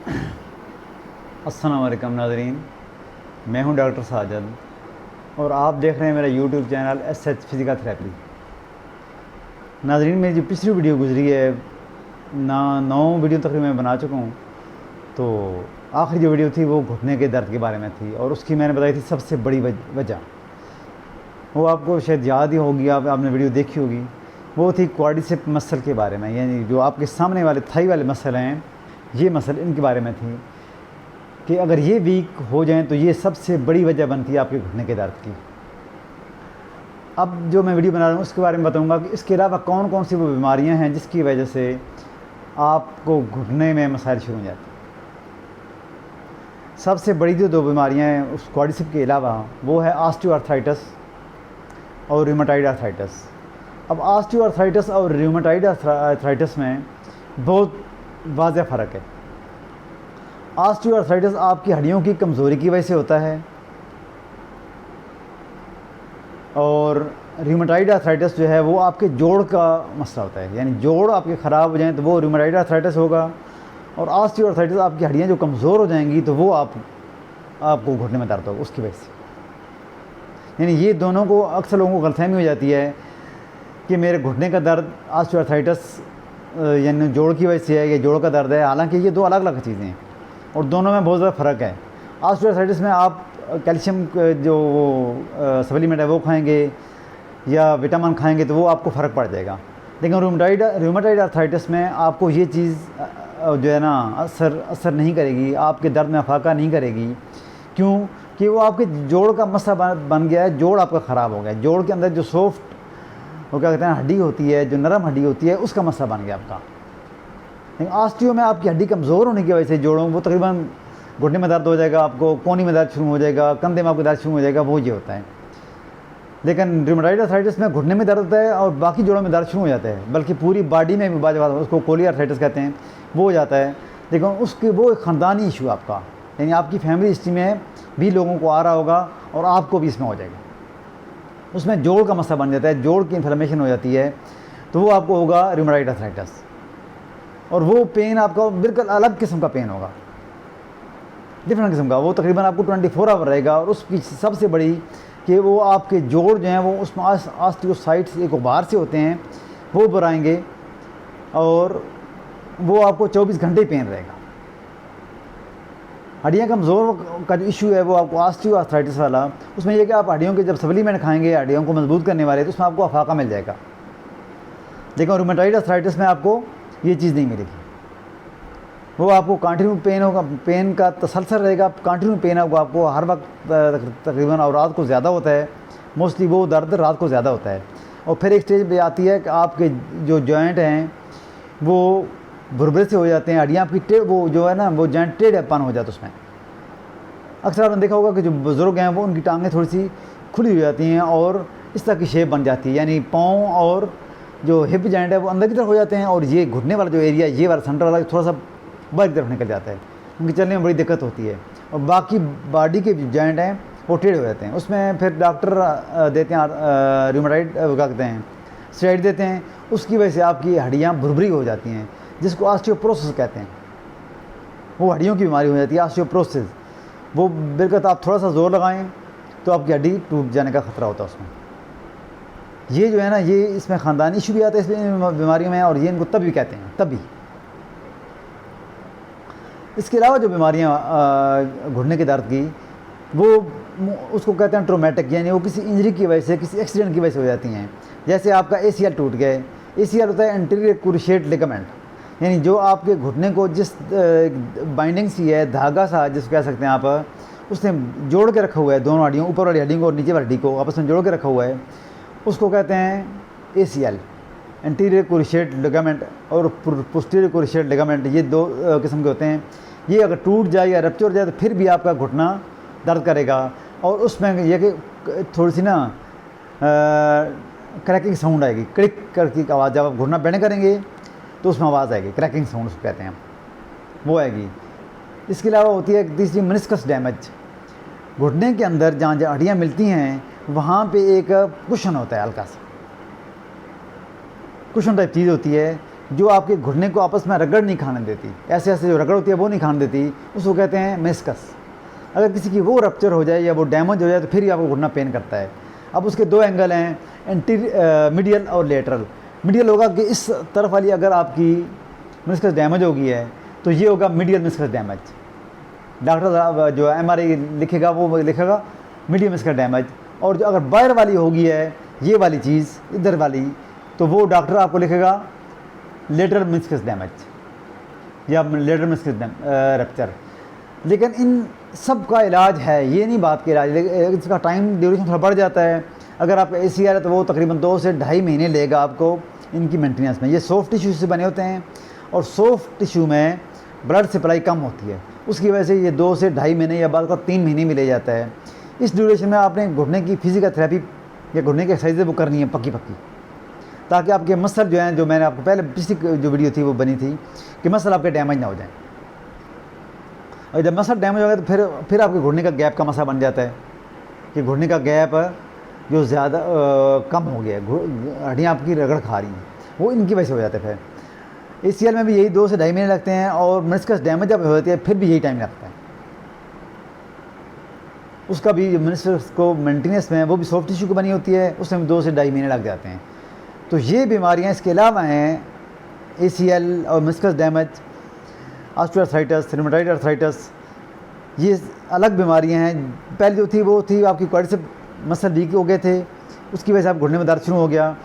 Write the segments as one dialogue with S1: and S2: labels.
S1: अस्सलाम वालेकुम नाज़रीन, मैं हूं डॉक्टर साजद और आप देख रहे हैं मेरा YouTube channel SH physical therapy. नाज़रीन, मेरी जो पिछली वीडियो गुजरी है ना 9 वीडियो तकरीबन मैं बना चुका हूं। तो आखिरी जो वीडियो थी वो घुटने के दर्द के बारे में थी और उसकी मैंने बताई थी सबसे बड़ी वजह। वो आपको शायद याद ही होगी, आपने वीडियो देखी होगी। वो थी क्वाड्रिसेप मसल के बारे में, यानी जो आपके सामने वाले थाई वाले मसल हैं, ये मसल इनके बारे में थी कि अगर ये वीक हो जाएं तो ये सबसे बड़ी वजह बनती है आपके घुटने के दर्द की। अब जो मैं वीडियो बना रहा हूँ उसके बारे में बताऊँगा कि इसके अलावा कौन कौन सी वो बीमारियाँ हैं जिसकी वजह से आपको घुटने में मसाइल शुरू हो जाते हैं। सबसे बड़ी जो 2 बीमारियाँ हैं उस क्वाड्रिसेप के अलावा वो है ऑस्टियोआर्थराइटिस और रूमेटॉइड आर्थराइटिस। अब ऑस्टियोआर्थराइटिस और रूमेटॉइड आर्थराइटिस में बहुत वाज़ेह फ़र्क है। ऑस्टियोआर्थराइटिस आपकी हड्डियों की कमज़ोरी की वजह से होता है और रूमेटॉइड आर्थराइटिस जो है वो आपके जोड़ का मसला होता है, यानी जोड़ आपके ख़राब हो जाएं तो वो रूमेटॉइड आर्थराइटिस होगा। और ऑस्टियोआर्थराइटिस आपकी हड्डियाँ जो कमज़ोर हो जाएंगी तो वो आपको घुटने में दर्द होगा उसकी वजह से। यानी ये दोनों को अक्सर लोगों को गलतफहमी हो जाती है कि मेरे घुटने का दर्द ऑस्टियोआर्थराइटिस यानी जोड़ की वजह से है, ये जोड़ का दर्द है। हालांकि ये 2 अलग अलग चीज़ें हैं और दोनों में बहुत ज़्यादा फ़र्क है। ऑस्टियोआर्थराइटिस में आप कैल्शियम जो वो सप्लीमेंट है वो खाएंगे या विटामिन खाएंगे तो वो आपको फ़र्क पड़ जाएगा। लेकिन रूमेटॉइड आर्थराइटिस में आपको ये चीज़ जो है ना असर नहीं करेगी, आपके दर्द में अफाका नहीं करेगी। क्यों? कि वो आपके जोड़ का मसला बन गया है, जोड़ आपका ख़राब हो गया। जोड़ के अंदर जो सॉफ्ट वो क्या कहते हैं हड्डी होती है, जो नरम हड्डी होती है, उसका मसला बन गया आपका। लेकिन ऑस्टियो में आपकी हड्डी कमज़ोर होने की वजह से जोड़ों वो तकरीबन घुटने में दर्द हो जाएगा, आपको कोहनी में दर्द शुरू हो जाएगा, कंधे में आपको दर्द शुरू हो जाएगा, वो ये होता है। लेकिन रूमेटॉइड आर्थराइटिस में घुटने में दर्द होता है और बाकी जोड़ों में दर्द शुरू हो जाता है, बल्कि पूरी बॉडी में भी बात उसको कोली आर्थराइटिस कहते हैं, वो हो जाता है। लेकिन उसके वो एक ख़ानदानी इशू आपका, यानी आपकी फैमिली हिस्ट्री में भी लोगों को आ रहा होगा और आपको भी इसमें हो जाएगा। उसमें जोड़ का मसला बन जाता है, जोड़ की इन्फ्लेमेशन हो जाती है, तो वो आपको होगा रूमेटॉइड आर्थराइटिस। और वो पेन आपका बिल्कुल अलग किस्म का पेन होगा, डिफरेंट किस्म का। वो तकरीबन आपको 24 आवर रहेगा और उसकी सबसे बड़ी कि वो आपके जोड़ जो हैं वो उसमें ऑस्टियोसाइट्स एक उभार से होते हैं, वो बढ़ाएंगे और वो आपको 24 घंटे पेन रहेगा। हड्डियाँ कमज़ोर का जो इशू है वो आपको ऑस्टियोआर्थराइटिस वाला, उसमें यह कि आप हड्डियों के जब सप्लीमेंट खाएंगे हड्डियों को मजबूत करने वाले, तो उसमें आपको अफाका मिल जाएगा। लेकिन रूमेटॉइड आर्थराइटिस में आपको ये चीज़ नहीं मिलेगी। वो आपको कंटिन्यू पेन होगा, पेन का तसलसल रहेगा, कंटिन्यू पेन होगा आपको हर वक्त तकरीबन, और रात को ज़्यादा होता है। मोस्टली वो दर्द रात को ज़्यादा होता है। और फिर एक स्टेज पे आती है कि आपके जो जॉइंट हैं वो भुरभुरे से हो जाते हैं, हड्डियाँ आपकी वो जो है ना वो जॉइंट टेढ़ेपन हो जाता है उसमें। अक्सर आपने देखा होगा कि जो बुज़ुर्ग हैं वो उनकी टांगें थोड़ी सी खुली हो जाती हैं और इस तरह की शेप बन जाती है, यानी पाँव और जो हिप जॉइंट है वो अंदर की तरफ हो जाते हैं और ये घुटने वाला जो एरिया, ये वाला सेंटर वाला थोड़ा सा बाहर की तरफ निकल जाता है, उनके चलने में बड़ी दिक्कत होती है। और बाकी बॉडी के जॉइंट हैं वो टेढ़े हो जाते हैं। उसमें फिर डॉक्टर देते हैं रूमेटॉइड क्या कहते हैं स्टेरॉइड देते हैं, उसकी वजह से आपकी हड्डियाँ भुरभुरी हो जाती हैं, जिसको ऑस्टियोपोरोसिस कहते हैं। वो हड्डियों की बीमारी हो जाती है ऑस्टियोपोरोसिस। वो बिल्कुल आप थोड़ा सा ज़ोर लगाएं तो आपकी हड्डी टूट जाने का ख़तरा होता है उसमें। ये जो है ना ये इसमें ख़ानदानी इशू भी आता है इसमें बीमारियों में, और ये इनको तब भी कहते हैं तभी। इसके अलावा जो बीमारियाँ घुटने के दर्द की वो उसको कहते हैं ट्रोमेटिक, यानी वो किसी इंजरी की वजह से, किसी एक्सीडेंट की वजह से हो जाती हैं। जैसे आपका ACL टूट गए, ACL होता है एंटीरियर क्रूशिएट लिगामेंट, यानी जो आपके घुटने को जिस बाइंडिंग सी है, धागा सा जिसको कह सकते हैं आप, उसने जोड़ के रखा हुआ है दोनों हड्डियों, ऊपर वाली हड्डी को और नीचे वाली हड्डी को आपस में जोड़ के रखा हुआ है, उसको कहते हैं ACL एंटीरियर क्रूशिएट लिगामेंट और पोस्टीरियर क्रूशिएट लिगामेंट। ये 2 किस्म के होते हैं। ये अगर टूट जाए या रप्चर हो जाए तो फिर भी आपका घुटना दर्द करेगा। और उसमें यह कि थोड़ी सी ना क्रैकिंग साउंड आएगी, क्लिक करके आवाज़, जब आप घुटना बेंड करेंगे तो उसमें आवाज़ आएगी, क्रैकिंग साउंड उसको कहते हैं, वो आएगी। इसके अलावा होती है तीसरी मेनिस्कस डैमेज। घुटने के अंदर जहाँ जहाँ हड्डियाँ मिलती हैं वहाँ पे एक कुशन होता है, हल्का सा कुशन टाइप चीज़ होती है, जो आपके घुटने को आपस में रगड़ नहीं खाने देती, ऐसे ऐसे जो रगड़ होती है वो नहीं खाने देती, उसको कहते हैं मेनिस्कस। अगर किसी की वो रप्चर हो जाए या वो डैमेज हो जाए तो फिर ही आपको घुटना पेन करता है। अब उसके दो एंगल हैं, मीडियल और लेटरल। मीडियल होगा कि इस तरफ वाली अगर आपकी मेनिस्कस डैमेज हो गई है तो ये होगा मीडियल मेनिस्कस डैमेज। डॉक्टर जो MRI लिखेगा वो लिखेगा मीडियल मेनिस्कस डैमेज। और जो अगर बाहर वाली होगी है ये वाली चीज़ इधर वाली, तो वो डॉक्टर आपको लिखेगा लेटरल मेनिस्कस डैमेज या लेटरल मेनिस्कस रप्चर। लेकिन इन सब का इलाज है, ये नहीं बात का इलाज, लेकिन इसका टाइम ड्यूरेशन थोड़ा बढ़ जाता है। अगर आपका ACL है तो वो तकरीबन 2 से ढाई महीने लेगा आपको इनकी मेंटेनेंस में। ये सॉफ्ट टिश्यू से बने होते हैं और सॉफ्ट टिश्यू में ब्लड सप्लाई कम होती है, उसकी वजह से ये 2 से ढाई महीने या बाद का 3 महीने में ले जाता है। इस ड्यूरेशन में आपने घुटने की फिजिकल थेरेपी या घुटने की एक्सरसाइजें वो करनी है पक्की, ताकि आपके मसल जो हैं, जो मैंने आपको पहले पिछली जो वीडियो थी वो बनी थी कि मसल आपके डैमेज ना हो जाए। और जब मसल डैमेज हो गया तो फिर आपके घुटने का गैप का मसला बन जाता है कि घुटने का गैप जो ज़्यादा कम हो गया है, हड्डियाँ आपकी रगड़ खा रही हैं, वो इनकी वजह से हो जाता है। फिर ACL में भी यही 2 से ढाई महीने लगते हैं और मेनिस्कस डैमेज जब हो जाती है फिर भी यही टाइम लगता है। उसका भी मेनिस्कस को मेंटेनेंस में वो भी सॉफ्ट टिश्यू की बनी होती है, उसमें 2 से ढाई महीने लग जाते हैं। तो ये बीमारियाँ इसके अलावा हैं ACL और meniscus damage, osteoarthritis, rheumatoid arthritis, ये अलग बीमारियां हैं। पहले जो थी वो थी आपकी क्वाड्रिसेप मसल वीक हो गए थे, उसकी वजह से आप घुटने में दर्द शुरू हो गया।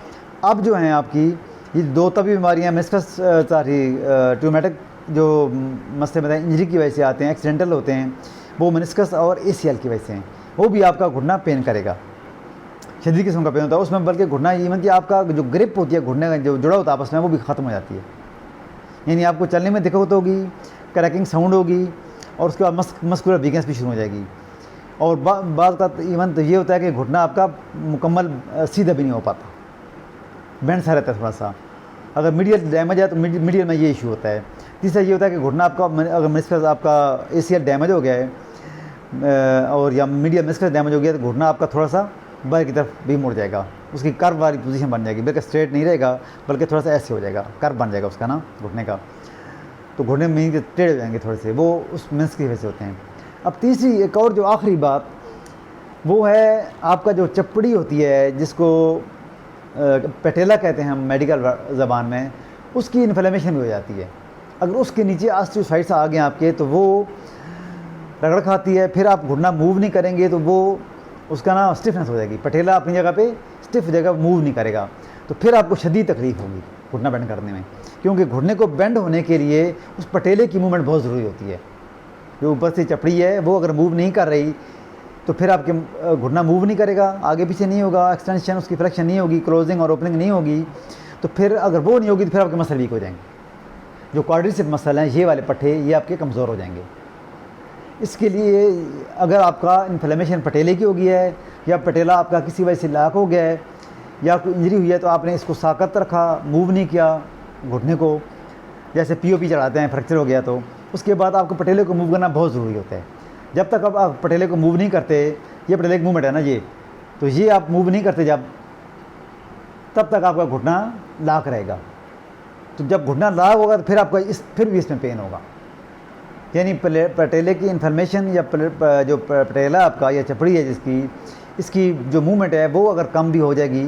S1: अब जो हैं आपकी ये 2 तभी बीमारियां मेनिस्कस ट्यूमेटिक जो मसले में इंजरी की वजह से आते हैं, एक्सीडेंटल होते हैं, वो मेनिस्कस और ACL की वजह से हैं। वो भी आपका घुटना पेन करेगा, शदीद किस्म का पेन होता है उसमें, बल्कि घुटना इवन कि आपका जो ग्रिप होती है घुटने का जो जुड़ा होता है आपस में वो भी ख़त्म हो जाती है। यानी आपको चलने में दिक्कत होगी, क्रैकिंग साउंड होगी और उसके बाद मस्कुलर वीकनेस भी शुरू हो जाएगी। और बात का इवन तो ये होता है कि घुटना आपका मुकम्मल सीधा भी नहीं हो पाता, बेंड सा रहता है थोड़ा सा। अगर मीडियल डैमेज है तो मीडियल में ये इशू होता है। तीसरा ये होता है कि घुटना आपका अगर मेनिस्कस आपका ACL डैमेज हो गया है और या मीडियल मेनिस्कस डैमेज हो गया तो घुटना आपका थोड़ा सा बाहर की तरफ भी मुड़ जाएगा, उसकी कर्व वाली पोजीशन बन जाएगी, बिल्कुल स्ट्रेट नहीं रहेगा बल्कि थोड़ा सा ऐसे हो जाएगा, कर्व बन जाएगा उसका ना घुटने का। तो घुटने में टेढ़े हो जाएंगे थोड़े से, वो उस मेनिस्कस की वजह से होते हैं। अब तीसरी एक और जो आखिरी बात वो है आपका जो चपड़ी होती है जिसको पेटेला कहते हैं हम मेडिकल ज़बान में, उसकी इन्फ्लेमेशन भी हो जाती है। अगर उसके नीचे ऑस्टियोसाइट्स आ गए आपके तो वो रगड़ खाती है, फिर आप घुटना मूव नहीं करेंगे तो वो उसका ना स्टिफनेस हो जाएगी, पटेला अपनी जगह पे स्टिफ हो जाएगा, मूव नहीं करेगा, तो फिर आपको शदीद तकलीफ होगी घुटना बेंड करने में। क्योंकि घुटने को बेंड होने के लिए उस पटेले की मूवमेंट बहुत ज़रूरी होती है। जो ऊपर से चपड़ी है वो अगर मूव नहीं कर रही तो फिर आपके घुटना मूव नहीं करेगा, आगे पीछे नहीं होगा, एक्सटेंशन उसकी फ्लेक्शन नहीं होगी, क्लोजिंग और ओपनिंग नहीं होगी। तो फिर अगर वो नहीं होगी तो फिर आपके मसल वीक हो जाएंगे। जो क्वाड्रिसेप मसल हैं ये वाले पट्टे ये आपके कमज़ोर हो जाएंगे। इसके लिए अगर आपका इन्फ्लेमेशन पटेले की हो गई है या पटेला आपका किसी वजह से लॉक हो गया है या कोई इंजरी हुई है तो आपने इसको साकत रखा, मूव नहीं किया घुटने को, जैसे POP चढ़ाते हैं फ्रैक्चर हो गया तो उसके बाद आपको पटेले को मूव करना बहुत ज़रूरी होता है। जब तक आप पटेले को मूव नहीं करते, ये पटेले की मूवमेंट है ना ये, तो ये आप मूव नहीं करते तब तक आपका घुटना लॉक रहेगा। तो जब घुटना लॉक होगा तो फिर आपका फिर भी इसमें पेन होगा। यानी पटेले की इन्फॉर्मेशन या जो पटेला आपका या चपड़ी है जिसकी इसकी जो मूवमेंट है वो अगर कम भी हो जाएगी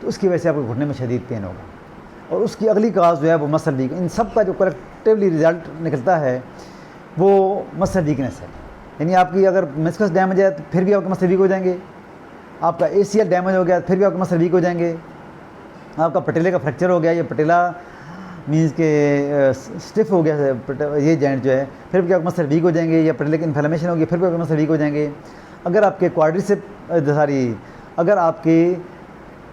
S1: तो उसकी वजह से आपको घुटने में शदीद पेन होगा और उसकी अगली काज जो है वो मसल वीक। इन सब का जो कलेक्टिवली रिजल्ट निकलता है वो मसल वीकनेस है। यानी आपकी अगर मेनिस्कस डैमेज है तो फिर भी आपके मसल वीक हो जाएंगे, आपका ACL डैमेज हो गया फिर भी आपके मसल वीक हो जाएंगे, आपका पटेले का फ्रैक्चर हो गया, ये पटेला मीन्स के स्टिफ हो गया ये जॉइंट जो है, फिर भी आपके मसल वीक हो जाएंगे, या पटेले की इन्फ्लेमेशन होगी फिर भी आपके मसल वीक हो जाएंगे। अगर आपके अगर आपके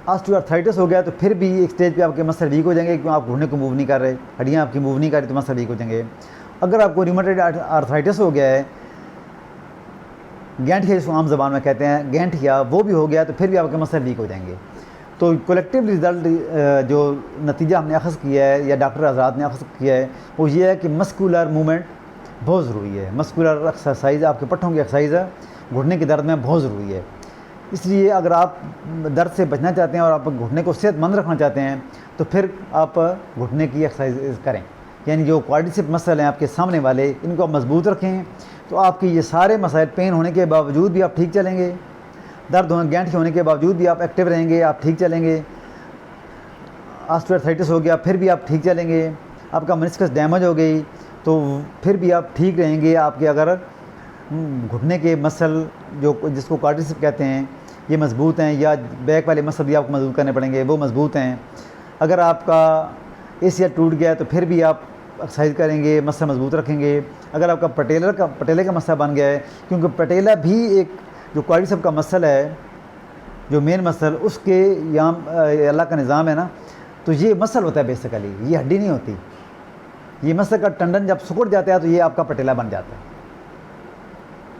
S1: ऑस्टियोआर्थराइटिस हो गया तो फिर भी एक स्टेज पे आपके मसल वीक हो जाएंगे क्योंकि आप घुटने को मूव नहीं कर रहे, हड्डियाँ आपकी मूव नहीं कर रही तो मसल वीक हो जाएंगे। अगर आपको रूमेटॉइड आर्थराइटिस हो गया है, गैंठिया जिसको आम ज़बान में कहते हैं गैंठिया, वो भी हो गया तो फिर भी आपके मसल वीक हो जाएंगे। तो कलेक्टिव रिजल्ट जो नतीजा हमने अखज़ किया है या डॉक्टर हज़रात ने अखज़ किया है वो ये है कि मस्कुलर मूवमेंट बहुत ज़रूरी है। मस्कुलर एक्सरसाइज, आपके पट्टों की एक्सरसाइज घुटने के दर्द में बहुत ज़रूरी है। इसलिए अगर आप दर्द से बचना चाहते हैं और आप घुटने को सेहतमंद रखना चाहते हैं तो फिर आप घुटने की एक्सरसाइज करें। यानी जो क्वाड्रिसेप मसल हैं आपके सामने वाले, इनको आप मजबूत रखें तो आपके ये सारे मसाइल, पेन होने के बावजूद भी आप ठीक चलेंगे, दर्द गांठ होने के बावजूद भी आप एक्टिव रहेंगे, आप ठीक चलेंगे। ऑस्टियोआर्थराइटिस हो गया फिर भी आप ठीक चलेंगे। आपका मेनिस्कस डैमेज हो गई तो फिर भी आप ठीक रहेंगे। आपके अगर घुटने के मसल जो जिसको क्वाड्रिसेप कहते हैं ये मजबूत हैं, या बैक वाले मसल भी आपको मजबूत करने पड़ेंगे, वो मजबूत हैं। अगर आपका एसीएल टूट गया तो फिर भी आप एक्सरसाइज करेंगे, मसल मजबूत रखेंगे। अगर आपका पटेले का मसल बन गया है, क्योंकि पटेला भी एक जो क्वाड्रिसेप का मसल है, जो मेन मसल, उसके यहाँ अल्लाह का निज़ाम है ना, तो ये मसल होता है बेसिकली, ये हड्डी नहीं होती। ये मसल का टंडन जब सिकुड़ जाता है तो ये आपका पटेला बन जाता है।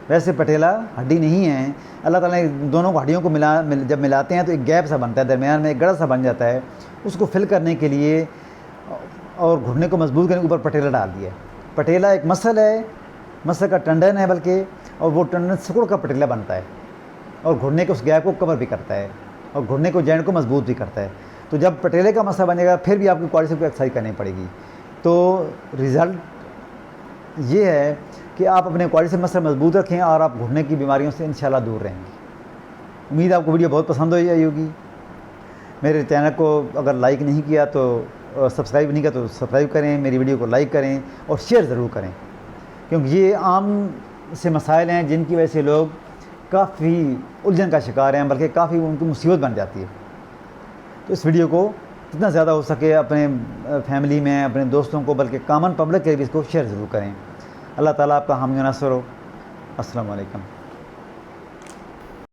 S1: वैसे पटेला हड्डी नहीं है, अल्लाह ताला ने दोनों हड्डियों को जब मिलाते हैं तो एक गैप सा बनता है, दरमियान में एक गड़ा सा बन जाता है। उसको फिल करने के लिए और घुटने को मजबूत करने के ऊपर पटेला डाल दिया। पटेला एक मसल है, मसल का टंडन है बल्कि, और वो टंडन सिकुड़ का पटेला बनता है और घुटने के उस गैप को कवर भी करता है और घुटने को जॉइंट को मजबूत भी करता है। तो जब पटेले का मसल बनेगा फिर भी आपको क्वाड्रिसेप को एक्सरसाइज करनी पड़ेगी। तो रिज़ल्ट ये है कि आप अपने क्वाड्रिसेप मसल मजबूत रखें और आप घुटने की बीमारियों से इंशाल्लाह दूर रहेंगे। उम्मीद आपको वीडियो बहुत पसंद आई होगी। मेरे चैनल को अगर लाइक नहीं किया तो सब्सक्राइब नहीं किया तो सब्सक्राइब करें, मेरी वीडियो को लाइक करें और शेयर ज़रूर करें, क्योंकि ये आम से मसाइल हैं जिनकी वजह से लोग काफ़ी उलझन का शिकार हैं, बल्कि काफ़ी उनकी मुसीबत बन जाती है। तो इस वीडियो को जितना ज़्यादा हो सके अपने फैमिली में, अपने दोस्तों को, बल्कि कॉमन पब्लिक के लिए इसको शेयर ज़रूर करें। अल्लाह ताला आपका हामी नासर हो। अस्सलाम वालेकुम।